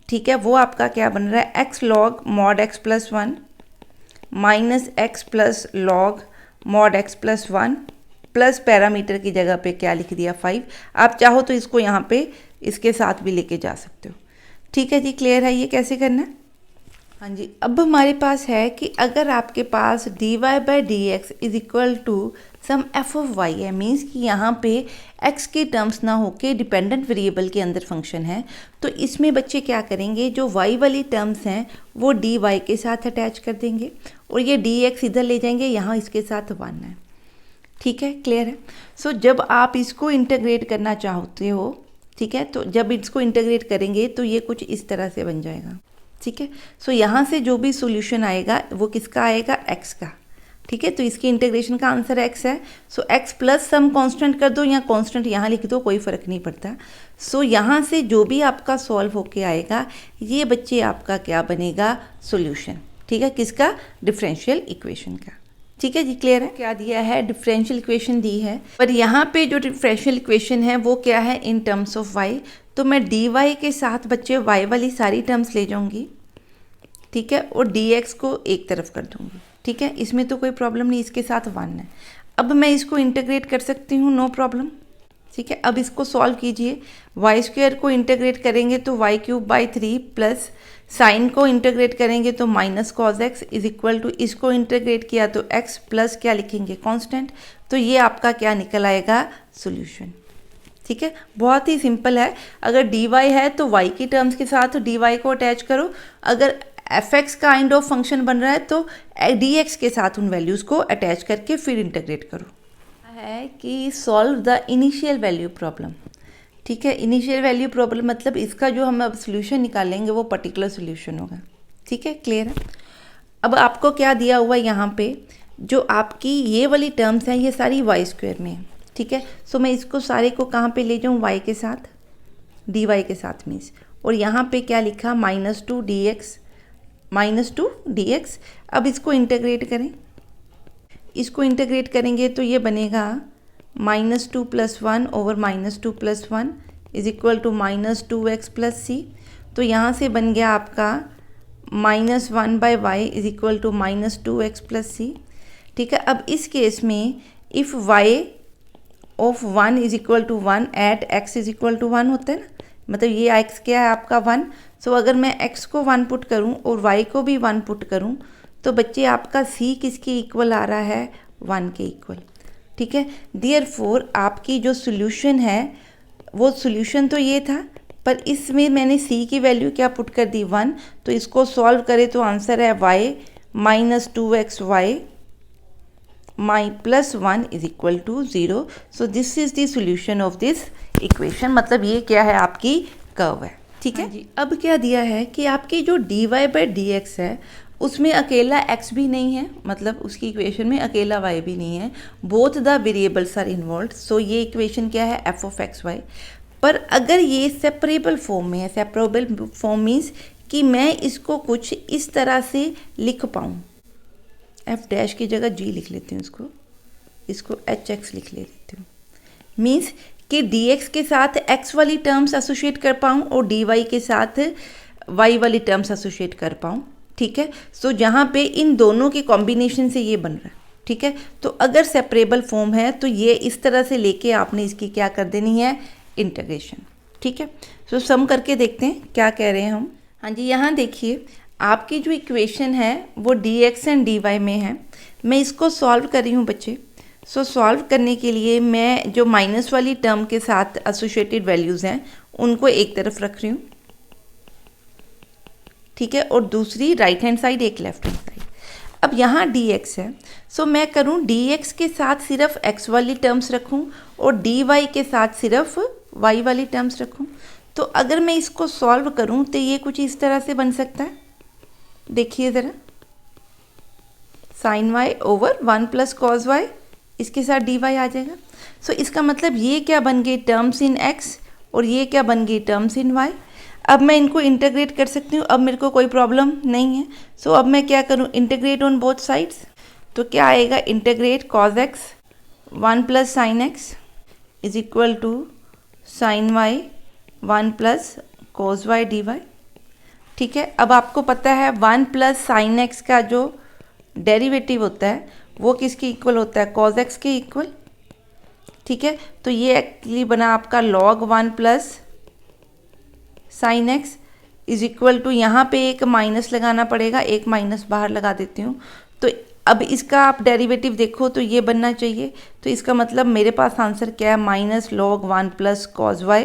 ठीक है, वो आपका क्या बन रहा है x log mod x plus 1 minus x plus log mod x plus 1 plus parameter की जगह पे क्या लिख दिया 5। आप चाहो तो इसको यहाँ पे इसके साथ भी लेके जा सकते हो। ठीक है जी, क्लियर है ये कैसे करना है। हाँ जी, अब हमारे पास है कि अगर आपके पास dy by D x is equal to some f of y है, मीन्स कि यहाँ पे x के टर्म्स ना होके डिपेंडेंट वेरिएबल के अंदर फंक्शन है, तो इसमें बच्चे क्या करेंगे, जो y वाली टर्म्स हैं वो dy के साथ अटैच कर देंगे और ये dx इधर ले जाएंगे, यहाँ इसके साथ 1 है। ठीक है, क्लियर है। सो जब आप इसको इंटीग्रेट करना चाहते हो, ठीक है, तो जब इसको इंटीग्रेट करेंगे तो ये कुछ इस तरह से बन जाएगा। ठीक है, सो यहाँ से जो भी सॉल्यूशन आएगा वो किसका आएगा, x का। ठीक है, तो इसकी इंटीग्रेशन का आंसर x है। सो x प्लस सम कांस्टेंट कर दो या कांस्टेंट यहाँ लिख दो, कोई फ़र्क नहीं पड़ता। सो यहाँ से जो भी आपका सॉल्व होके आएगा ये बच्चे आपका क्या बनेगा, सॉल्यूशन। ठीक है, किसका, डिफरेंशियल इक्वेशन का। ठीक है जी, क्लियर है। क्या दिया है, डिफरेंशियल इक्वेशन दी है, पर यहाँ पे जो डिफरेंशियल इक्वेशन है वो क्या है, इन टर्म्स ऑफ y। तो मैं dy के साथ बच्चे y वाली सारी टर्म्स ले जाऊंगी, ठीक है, और dx को एक तरफ कर दूंगी। ठीक है, इसमें तो कोई प्रॉब्लम नहीं, इसके साथ 1 है। अब मैं इसको इंटीग्रेट कर सकती हूँ, नो प्रॉब्लम। ठीक है, अब इसको सॉल्व कीजिए, वाई स्क्वायर को इंटीग्रेट करेंगे तो y cube by 3 plus sine को इंटीग्रेट करेंगे तो minus cos x is equal to, इसको इंटीग्रेट किया तो x प्लस क्या लिखेंगे, कांस्टेंट। तो ये आपका क्या निकल आएगा, सॉल्यूशन। ठीक है, बहुत ही सिंपल है। अगर dy है तो y की टर्म्स के साथ dy को अटैच करो, अगर fx काइंड ऑफ फंक्शन बन रहा है तो dx के साथ उन वैल्यूज़ को अटैच करके फिर इंटीग्रेट करो। है कि solve the initial value problem. ठीक है, इनिशियल वैल्यू प्रॉब्लम मतलब इसका जो हम अब सोल्यूशन निकालेंगे वो पर्टिकुलर सोल्यूशन होगा। ठीक है, क्लियर है। अब आपको क्या दिया हुआ है यहाँ पे, जो आपकी ये वाली टर्म्स हैं ये सारी वाई स्क्वायर में है। ठीक है, सो मैं इसको सारे को कहाँ पे ले जाऊँ, वाई के साथ, डी वाई के साथ मीन्स, और यहाँ पे क्या लिखा, -2 dx, -2 dx। अब इसको इंटीग्रेट करें, इसको इंटीग्रेट करेंगे तो ये बनेगा -2 + 1 over -2 + 1 is equal to -2x plus सी। तो यहाँ से बन गया आपका -1 by y is equal to -2x plus सी। ठीक है, अब इस केस में if y of 1 is equal to 1 at x is equal to 1 होता है ना, मतलब ये x क्या है आपका 1। सो अगर मैं x को 1 पुट करूँ और y को भी 1 पुट करूँ तो बच्चे आपका c किसके इक्वल आ रहा है, 1 के इक्वल। ठीक है, देयरफॉर आपकी जो सोल्यूशन है वो सोल्यूशन तो ये था, पर इसमें मैंने c की वैल्यू क्या पुट कर दी, 1। तो इसको सॉल्व करें तो आंसर है y -2xy plus 1 is equal to 0। So this is the solution of this equation, मतलब ये क्या है, आपकी कर्व है। ठीक है जी। अब क्या दिया है कि आपकी जो dy बाई डी एक्स है उसमें अकेला x भी नहीं है, मतलब उसकी इक्वेशन में अकेला y भी नहीं है, both the variables are involve. So ये इक्वेशन क्या है, f ऑफ एक्स वाई। पर अगर ये सेपरेबल फॉर्म में है, सेपरेबल फॉर्म मीन्स कि मैं इसको कुछ इस तरह से लिख पाऊँ, f डैश की जगह g लिख लेती हूँ, इसको hx लिख लेती हूँ, मीन्स कि dx के साथ x वाली टर्म्स एसोसिएट कर पाऊँ और dy के साथ y वाली टर्म्स एसोसिएट कर पाऊँ। ठीक है। सो जहाँ पे इन दोनों के कॉम्बिनेशन से ये बन रहा है, ठीक है। तो अगर सेपरेबल फॉर्म है तो ये इस तरह से लेके आपने इसकी क्या कर देनी है, इंटीग्रेशन, ठीक है। सो सम करके देखते हैं क्या कह रहे हैं हम। हाँ जी, यहाँ देखिए आपकी जो इक्वेशन है वो dx एंड dy में है। मैं इसको सॉल्व कर रही हूँ बच्चे। सो सॉल्व करने के लिए मैं जो माइनस वाली टर्म के साथ एसोसिएटेड वैल्यूज़ हैं उनको एक तरफ रख रही हूँ, ठीक है, और दूसरी राइट हैंड साइड, एक लेफ्ट हैंड साइड। अब यहाँ dx है, सो मैं करूँ dx के साथ सिर्फ x वाली टर्म्स रखूँ और dy के साथ सिर्फ y वाली टर्म्स रखूँ। तो अगर मैं इसको सॉल्व करूँ तो ये कुछ इस तरह से बन सकता है, देखिए ज़रा, sine y over 1 plus cos y, इसके साथ dy आ जाएगा। सो इसका मतलब ये क्या बन गई, टर्म्स इन x, और ये क्या बन गई, टर्म्स इन y। अब मैं इनको इंटीग्रेट कर सकती हूँ, अब मेरे को कोई प्रॉब्लम नहीं है। सो अब मैं क्या करूँ, इंटीग्रेट ऑन बोथ साइड्स। तो क्या आएगा, integrate cos x 1 plus sine x is equal to sine y 1 plus cos y dy, ठीक है। अब आपको पता है 1 प्लस साइन एक्स का जो डेरिवेटिव होता है वो किसके इक्वल होता है, कॉस एक्स के इक्वल, ठीक है। तो ये एक्चुअली बना आपका log 1 plus sine x is equal to, यहाँ पे एक माइनस लगाना पड़ेगा, एक माइनस बाहर लगा देती हूँ। तो अब इसका आप डेरिवेटिव देखो तो ये बनना चाहिए। तो इसका मतलब मेरे पास आंसर क्या है, minus log 1 plus cos y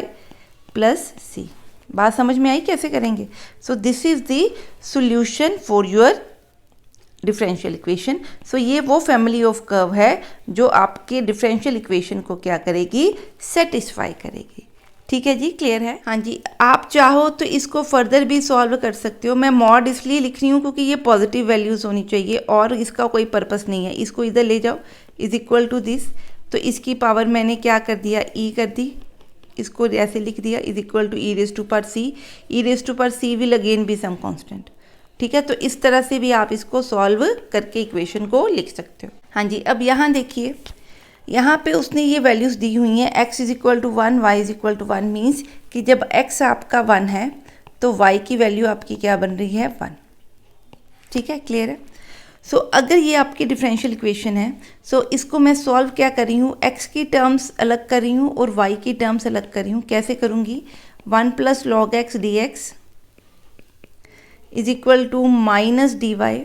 plus c. बात समझ में आई कैसे करेंगे। So this is the solution for your differential equation. So ये वो फैमिली ऑफ कर्व है जो आपके डिफरेंशियल इक्वेशन को क्या करेगी, सेटिस्फाई करेगी, ठीक है जी, क्लियर है। हाँ जी, आप चाहो तो इसको फर्दर भी सॉल्व कर सकते हो। मैं मॉड इसलिए लिख रही हूँ क्योंकि ये पॉजिटिव वैल्यूज़ होनी चाहिए और इसका कोई पर्पस नहीं है। इसको इधर ले जाओ, इज इक्वल टू दिस, तो इसकी पावर मैंने क्या कर दिया, ई कर दी, इसको ऐसे लिख दिया, is equal to e raise to power c. E raise to power c will again be some constant, ठीक है। तो इस तरह से भी आप इसको सॉल्व करके इक्वेशन को लिख सकते हो। हाँ जी, अब यहाँ देखिए, यहाँ पे उसने ये वैल्यूज़ दी हुई हैं, x is equal to 1, y is equal to 1, means कि जब x आपका 1 है तो y की वैल्यू आपकी क्या बन रही है, 1, ठीक है, क्लियर है। सो अगर ये आपकी डिफरेंशियल इक्वेशन है, सो इसको मैं सॉल्व क्या कर रही हूँ, x की टर्म्स अलग कर रही हूँ और y की टर्म्स अलग कर रही हूँ। कैसे करूँगी, 1 plus log x d x is equal to minus d y.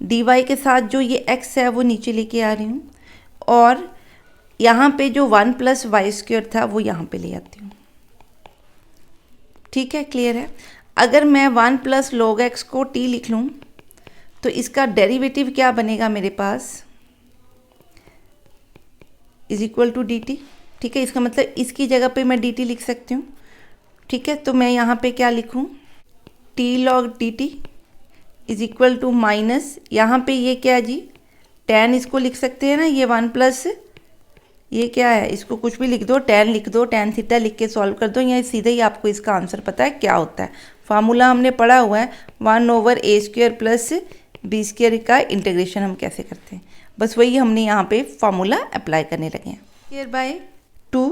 D y के साथ जो ये x है वो नीचे लेके आ रही हूँ और यहाँ पे जो 1 प्लस वाई स्क्वायर था वो यहाँ पे ले आती हूँ, ठीक है, क्लियर है। अगर मैं 1 प्लस लॉग एक्स को t लिख लूँ तो इसका डेरिवेटिव क्या बनेगा मेरे पास, is equal to d t, ठीक है। इसका मतलब इसकी जगह पे मैं डी टी लिख सकती हूँ, ठीक है। तो मैं यहाँ पे क्या लिखूँ, t log d t is equal to minus, यहाँ पे ये क्या है जी, tan इसको लिख सकते हैं ना, ये 1 प्लस ये क्या है, इसको कुछ भी लिख दो, tan लिख दो, tan थीटा लिख के सॉल्व कर दो, या सीधे ही आपको इसका आंसर पता है क्या होता है। फार्मूला हमने पढ़ा हुआ है, 1 ओवर ए स्क्वायर प्लस बी स्क्वायर का इंटीग्रेशन हम कैसे करते हैं, बस वही हमने यहाँ पे फार्मूला अप्लाई करने लगे हैं। स्क्वायर बाय 2,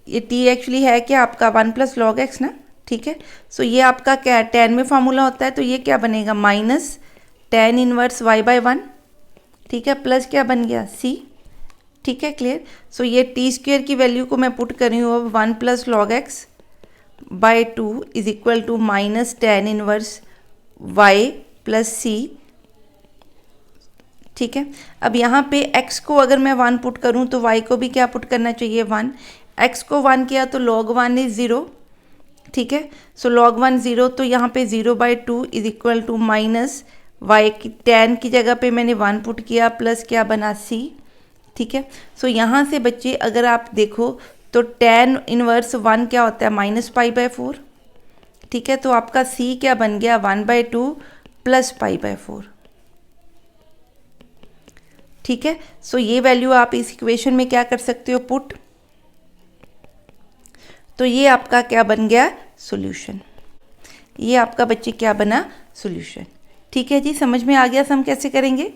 ये t एक्चुअली है क्या आपका 1 प्लस लॉग एक्स ना, ठीक है। सो ये आपका क्या tan में फार्मूला होता है, तो ये क्या बनेगा, minus tan inverse y by 1, ठीक है, प्लस क्या बन गया c, ठीक है, क्लियर। सो ये टी स्क्वायर की वैल्यू को मैं पुट कर रही हूँ अब 1 plus log x by 2 is equal to minus tan inverse y plus सी, ठीक है। अब यहाँ पे x को अगर मैं 1 पुट करूँ तो y को भी क्या पुट करना चाहिए, 1। x को 1 किया तो log 1 इज 0, ठीक है। सो log 1 0, तो यहाँ पे 0 by 2 is equal to minus y की tan की जगह पे मैंने 1 पुट किया प्लस क्या बना c, ठीक है। सो यहाँ से बच्चे अगर आप देखो तो tan इनवर्स 1 क्या होता है, माइनस पाई बाय 4, ठीक है। तो आपका c क्या बन गया, 1 बाई 2 प्लस पाई बाय 4, ठीक है। सो ये वैल्यू आप इस इक्वेशन में क्या कर सकते हो, पुट, तो ये आपका क्या बन गया, सॉल्यूशन। ये आपका बच्चे क्या बना, सॉल्यूशन, ठीक है जी। समझ में आ गया सम कैसे करेंगे।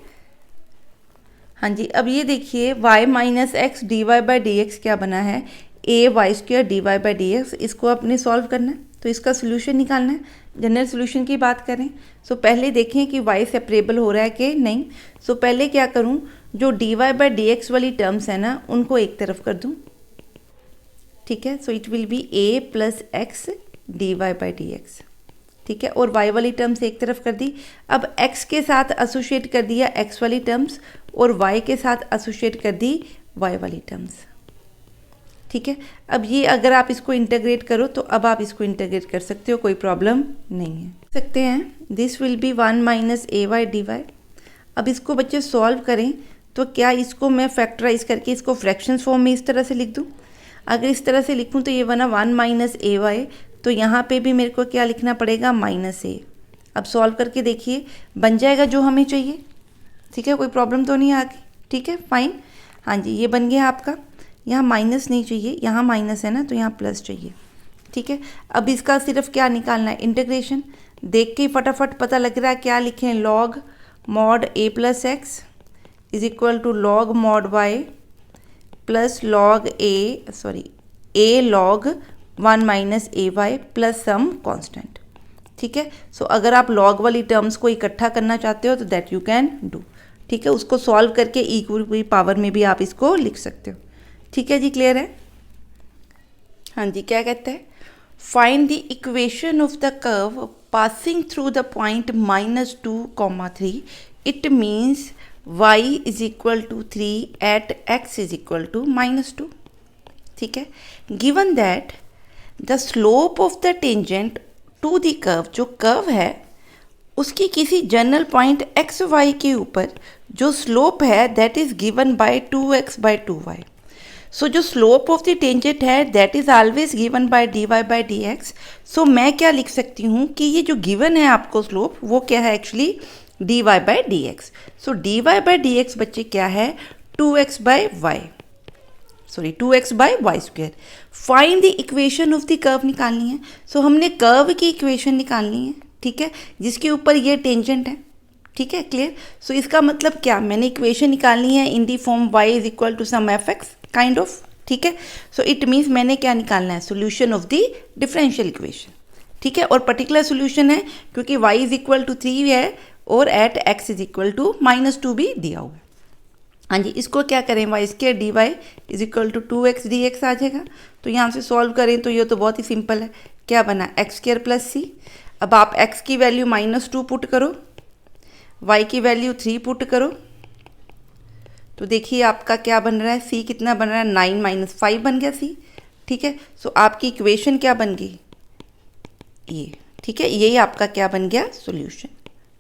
हाँ जी, अब ये देखिए y minus x d y by D x क्या बना है, a y square d y by D x, इसको आपने सॉल्व करना है, तो इसका सोल्यूशन निकालना है। जनरल सोल्यूशन की बात करें सो पहले देखें कि y सेपरेबल हो रहा है कि नहीं। सो पहले क्या करूं, जो dy बाई डी एक्स वाली टर्म्स है ना उनको एक तरफ कर दूं, ठीक है। So it will be a plus x d y by D x, ठीक है। और y वाली टर्म्स एक तरफ कर दी। अब x के साथ एसोसिएट कर दिया x वाली टर्म्स और y के साथ एसोसिएट कर दी y वाली टर्म्स, ठीक है। अब ये अगर आप इसको इंटीग्रेट करो तो अब आप इसको इंटीग्रेट कर सकते हो, कोई प्रॉब्लम नहीं है। सकते हैं this will be 1 minus a y d y. अब इसको बच्चे सॉल्व करें तो क्या इसको मैं फैक्टराइज करके इसको फ्रैक्शंस फॉर्म में इस तरह से लिख दूं। अगर इस तरह से लिखूं तो ये बना 1 माइनस ए वाई, तो यहाँ पे भी मेरे को क्या लिखना पड़ेगा, माइनस ए। अब सॉल्व करके देखिए बन जाएगा जो हमें चाहिए, ठीक है, कोई प्रॉब्लम तो नहीं आगे, ठीक है, फाइन। हाँ जी, ये बन गया आपका। यहाँ माइनस नहीं चाहिए, यहाँ माइनस है ना तो यहाँ प्लस चाहिए, ठीक है। अब इसका सिर्फ क्या निकालना है, इंटीग्रेशन। देख के फटाफट पता लग रहा है क्या लिखें, log mod a plus x is equal to log mod y plus log a log 1 minus a y plus some constant, ठीक है। सो अगर आप लॉग वाली टर्म्स को इकट्ठा करना चाहते हो तो दैट यू कैन डू, ठीक है। उसको सॉल्व करके ई की पावर में भी आप इसको लिख सकते हो, ठीक है जी, क्लियर है। हाँ जी, क्या कहते हैं, find the equation of the curve passing through the point -2, 3। It means y is equal to 3 at x is equal to -2, ठीक है। Given that the slope of the tangent to the curve, जो curve है उसकी किसी general point x Y के ऊपर जो slope है that is given by 2x by 2y। So जो स्लोप ऑफ द टेंजेंट है that is always given by dy by dx। So मैं क्या लिख सकती हूँ कि ये जो गिवन है आपको स्लोप वो क्या है, actually dy by dx। So dy by dx बच्चे क्या है, 2x by y square. Find the equation of the curve निकालनी है। सो हमने कर्व की इक्वेशन निकालनी है, ठीक है, जिसके ऊपर ये टेंजेंट है, ठीक है, क्लियर। सो इसका मतलब क्या, मैंने इक्वेशन निकालनी है in the form y is equal to some f x kind of, ठीक है। सो इट मीन्स मैंने क्या निकालना है, solution of the differential equation, ठीक है। और पर्टिकुलर सोल्यूशन है क्योंकि y इज इक्वल टू 3 है और at x is equal to -2 भी दिया हुआ है। हाँ जी, इसको क्या करें, y square d y is equal to 2x dx आ जाएगा। तो यहाँ से सॉल्व करें तो ये तो बहुत ही सिंपल है, क्या बना, एक्स स्क्वायर प्लस सी। अब आप x की वैल्यू -2 पुट करो, y की वैल्यू 3 पुट करो, तो देखिए आपका क्या बन रहा है, c कितना बन रहा है, 9 माइनस 5 बन गया c, ठीक है। सो आपकी इक्वेशन क्या बन गई, ये, ठीक है, यही आपका क्या बन गया, सोल्यूशन।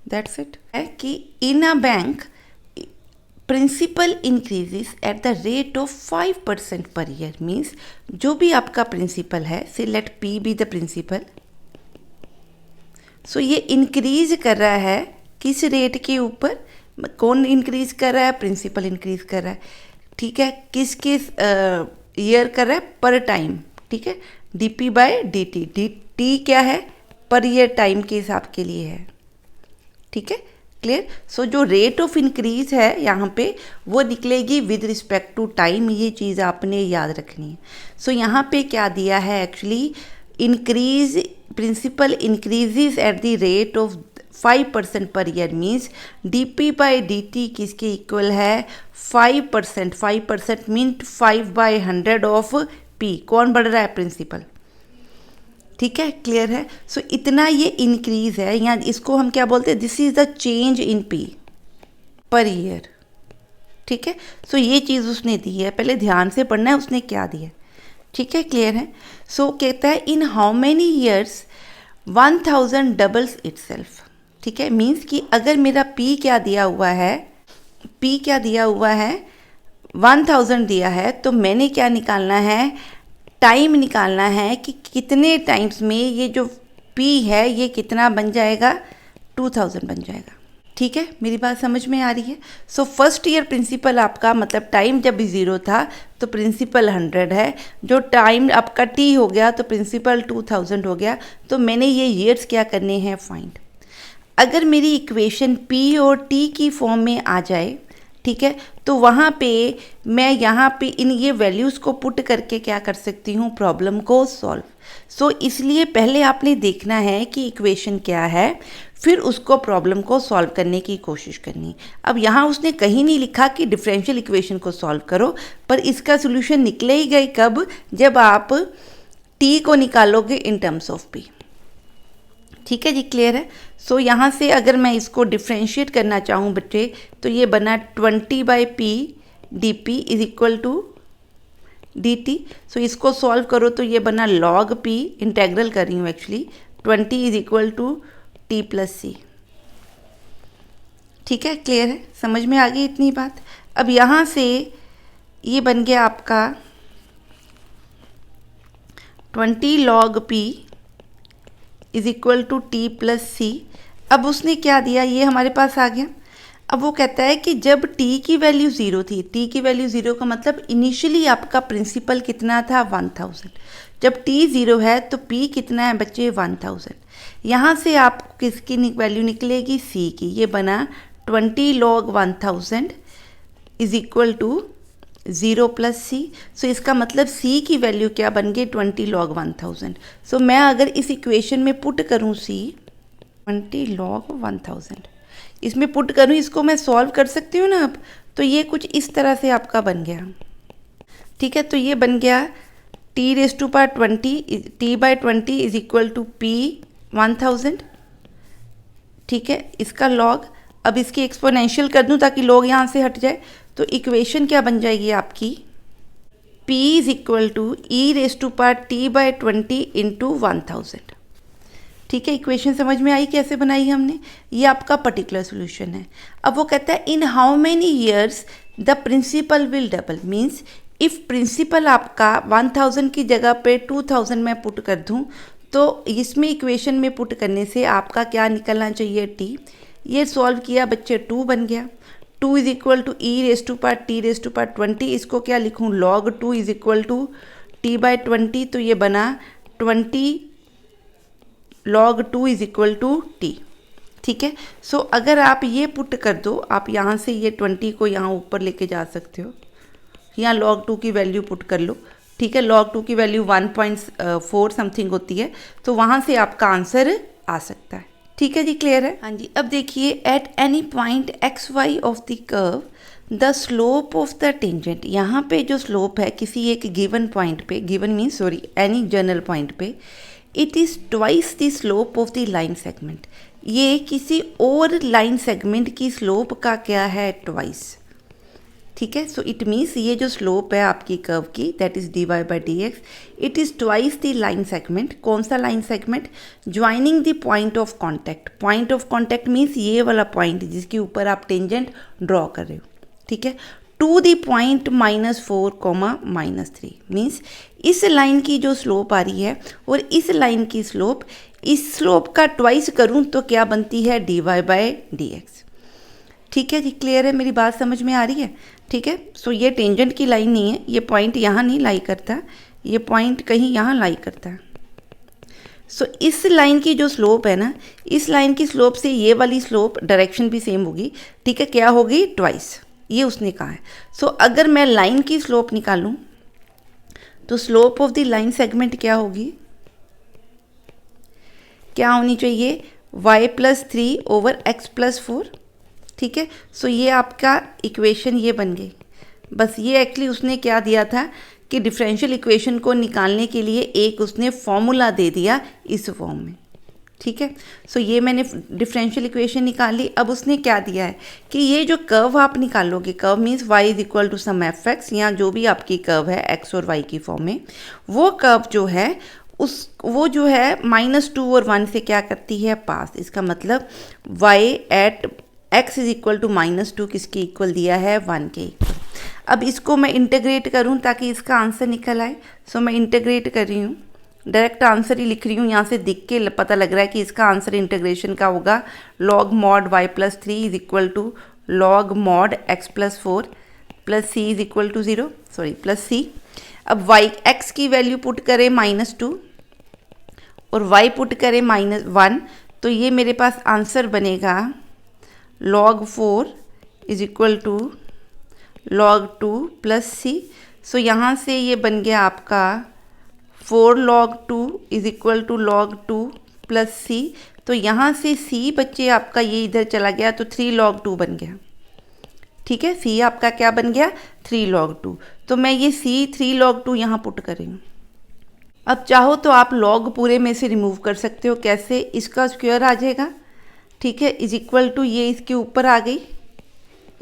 That's it. है कि in a bank principal increases at the rate of 5% per year. Means जो भी आपका प्रिंसिपल है, से let P be the principal, so ये इंक्रीज कर रहा है किस रेट के ऊपर, कौन इंक्रीज कर रहा है, प्रिंसिपल इंक्रीज कर रहा है, ठीक है। किस किस ईयर कर रहा है, पर टाइम, ठीक है। dp बाय dt, dt क्या है, पर ईयर टाइम के हिसाब के लिए है, ठीक है, क्लियर। सो जो रेट ऑफ इंक्रीज है यहाँ पे वो निकलेगी विद रिस्पेक्ट टू टाइम, ये चीज़ आपने याद रखनी है। सो यहाँ पे क्या दिया है, actually increase principal increases at the rate of 5% per year. Means dp by dt किसके इक्वल है, 5%। 5% मीन्स 5/100 ऑफ p। कौन बढ़ रहा है, प्रिंसिपल, ठीक है, क्लियर है। सो इतना ये इंक्रीज है, यहाँ इसको हम क्या बोलते हैं, this is the change in p per year, ठीक है। सो ये चीज़ उसने दी है, पहले ध्यान से पढ़ना है उसने क्या दिया, ठीक है, क्लियर है। सो कहता है in how many years 1000 doubles itself, ठीक है। मीन्स कि अगर मेरा p क्या दिया हुआ है, p क्या दिया हुआ है, 1000 दिया है, तो मैंने क्या निकालना है, टाइम निकालना है कि कितने टाइम्स में ये जो p है ये कितना बन जाएगा, 2000 बन जाएगा, ठीक है। मेरी बात समझ में आ रही है। सो फर्स्ट ईयर प्रिंसिपल आपका मतलब टाइम जब भी 0 था तो प्रिंसिपल 100 है, जो टाइम आपका t हो गया तो प्रिंसिपल 2000 हो गया। तो मैंने ये ईयर्स क्या करने हैं, फाइंड। अगर मेरी इक्वेशन p और t की फॉर्म में आ जाए ठीक है। तो वहाँ पे मैं यहाँ पे इन ये वैल्यूज़ को पुट करके क्या कर सकती हूँ, प्रॉब्लम को सॉल्व। सो इसलिए पहले आपने देखना है कि इक्वेशन क्या है, फिर उसको प्रॉब्लम को सॉल्व करने की कोशिश करनी। अब यहाँ उसने कहीं नहीं लिखा कि डिफरेंशियल इक्वेशन को सॉल्व करो, पर इसका सोल्यूशन निकले ही गए कब, जब आप टी को निकालोगे इन टर्म्स ऑफ पी। ठीक है जी, क्लियर है। सो यहाँ से अगर मैं इसको डिफ्रेंशिएट करना चाहूँ बच्चे, तो ये बना 20/p dp is equal to dt। So इसको सॉल्व करो तो ये बना log p, इंटेग्रल कर रही हूँ actually, 20 is equal to t plus सी। ठीक है, क्लियर है, समझ में आ गई इतनी बात। अब यहाँ से ये बन गया आपका 20 log p is equal to T plus C. अब उसने क्या दिया, ये हमारे पास आ गया। अब वो कहता है कि जब t की वैल्यू 0 थी, t की वैल्यू 0 का मतलब इनिशियली आपका प्रिंसिपल कितना था, 1000। जब t 0 है तो p कितना है बच्चे, 1000। यहाँ से आप किसकी वैल्यू निकलेगी, c की। ये बना 20 log 1000 is equal to 0 plus C. So इसका मतलब c की वैल्यू क्या बन गई, 20 log 1000। सो मैं अगर इस इक्वेशन में पुट करूँ c 20 log 1000, इसमें पुट करूँ, इसको मैं सॉल्व कर सकती हूँ ना। अब तो ये कुछ इस तरह से आपका बन गया। ठीक है, तो ये बन गया t raise to power 20, t/20 is equal to p 1000। ठीक है, इसका लॉग, अब इसकी एक्सपोनेंशियल कर दूँ ताकि लॉग यहाँ से हट जाए। तो इक्वेशन क्या बन जाएगी आपकी, p is equal to e raise to power t/20 into 1000। ठीक है, इक्वेशन समझ में आई कैसे बनाई हमने। ये आपका पर्टिकुलर सोल्यूशन है। अब वो कहता है in how many years the principal will double, means if principal आपका 1000 की जगह पे 2000 मैं पुट कर दूँ, तो इसमें इक्वेशन में पुट करने से आपका क्या निकलना चाहिए, t। ये सॉल्व किया बच्चे, 2 बन गया। 2 is equal to e raise to power t raise to power 20, इसको क्या लिखूँ, log 2 is equal to t/20। तो ये बना 20 log 2 is equal to t। ठीक है, सो अगर आप ये पुट कर दो, आप यहाँ से ये 20 को यहाँ ऊपर लेके जा सकते हो, यहाँ log 2 की वैल्यू पुट कर लो। ठीक है, log 2 की वैल्यू 1.4 समथिंग होती है, तो वहाँ से आपका आंसर आ सकता है। ठीक है जी, क्लियर है। हाँ जी, अब देखिए at any point x Y of the curve the slope of the tangent. यहाँ पे जो स्लोप है किसी एक गिवन पॉइंट पे, given means sorry any general point पे, it is twice the slope of the line segment. ये किसी और लाइन सेगमेंट की स्लोप का क्या है, ट्वाइस। ठीक है, सो इट मीन्स ये जो स्लोप है आपकी कर्व की, that is dy/dx, it is twice the line segment. कौन सा line segment, joining the point of contact. Point of contact means ये वाला पॉइंट जिसके ऊपर आप टेंजेंट ड्रॉ कर रहे हो। ठीक है, टू द पॉइंट -4, -3 मीन्स इस लाइन की जो स्लोप आ रही है और इस लाइन की स्लोप, इस स्लोप का ट्वाइस करूँ तो क्या बनती है, dy/dx। ठीक है जी, क्लियर है, मेरी बात समझ में आ रही है। ठीक है, सो ये टेंजेंट की लाइन नहीं है, ये पॉइंट यहाँ नहीं लाई करता, ये पॉइंट कहीं यहाँ लाई करता है। सो इस लाइन की जो स्लोप है ना, इस लाइन की स्लोप से ये वाली स्लोप डायरेक्शन भी सेम होगी। ठीक है, क्या होगी, ट्वाइस, ये उसने कहा है। सो अगर मैं लाइन की स्लोप निकालूं तो slope of the line segment क्या होगी, क्या होनी चाहिए, y+3 ओवर x+4। ठीक है, सो ये आपका इक्वेशन ये बन गई। बस ये एक्चुअली उसने क्या दिया था कि डिफरेंशियल इक्वेशन को निकालने के लिए एक उसने फॉर्मूला दे दिया इस फॉर्म में। ठीक है, सो ये मैंने डिफरेंशियल इक्वेशन निकाली। अब उसने क्या दिया है कि ये जो कर्व आप निकालोगे, curve means y is equal to some f(x), यहाँ जो भी आपकी कर्व है x और y की फॉर्म में, वो कर्व जो है वो जो है -2 और 1 से क्या करती है, पास। इसका मतलब y at x is equal to -2 किसके इक्वल दिया है, 1 के इक्वल। अब इसको मैं इंटीग्रेट करूं ताकि इसका आंसर निकल आए। सो मैं इंटीग्रेट कर रही हूँ, डायरेक्ट आंसर ही लिख रही हूँ। यहाँ से दिख के पता लग रहा है कि इसका आंसर इंटीग्रेशन का होगा log mod y+3 is equal to log mod x+4 plus c is equal to 0, sorry plus c। अब x की वैल्यू पुट करें -2 और y पुट करें -1, तो ये मेरे पास आंसर बनेगा log 4 is equal to log 2 plus C. So यहाँ से ये बन गया आपका 4 log 2 is equal to log 2 plus सी। तो यहाँ से सी बच्चे आपका ये इधर चला गया तो 3 log 2 बन गया। ठीक है, सी आपका क्या बन गया 3 log 2। तो मैं ये सी 3 log 2 यहाँ पुट करेंगे। अब चाहो तो आप लॉग पूरे में से रिमूव कर सकते हो। कैसे, इसका स्क्वायर आ जाएगा, ठीक है, इज इक्वल टू ये इसके ऊपर आ गई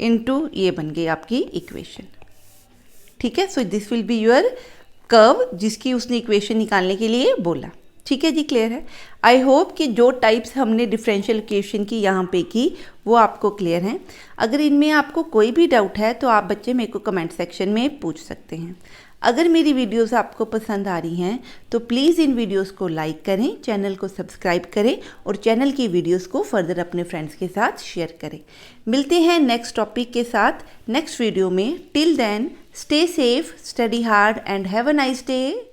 इनटू ये बन गई आपकी इक्वेशन। ठीक है, so this will be your curve जिसकी उसने इक्वेशन निकालने के लिए बोला। ठीक है जी, क्लियर है। आई होप कि जो टाइप्स हमने डिफरेंशियल इक्वेशन की यहाँ पे की वो आपको क्लियर हैं। अगर इनमें आपको कोई भी डाउट है तो आप बच्चे मेरे को कमेंट सेक्शन में पूछ सकते हैं। अगर मेरी वीडियोस आपको पसंद आ रही हैं तो प्लीज़ इन वीडियोस को लाइक करें, चैनल को सब्सक्राइब करें और चैनल की वीडियोस को फर्दर अपने फ्रेंड्स के साथ शेयर करें। मिलते हैं नेक्स्ट टॉपिक के साथ नेक्स्ट वीडियो में। Till then stay safe, study hard and have a nice day.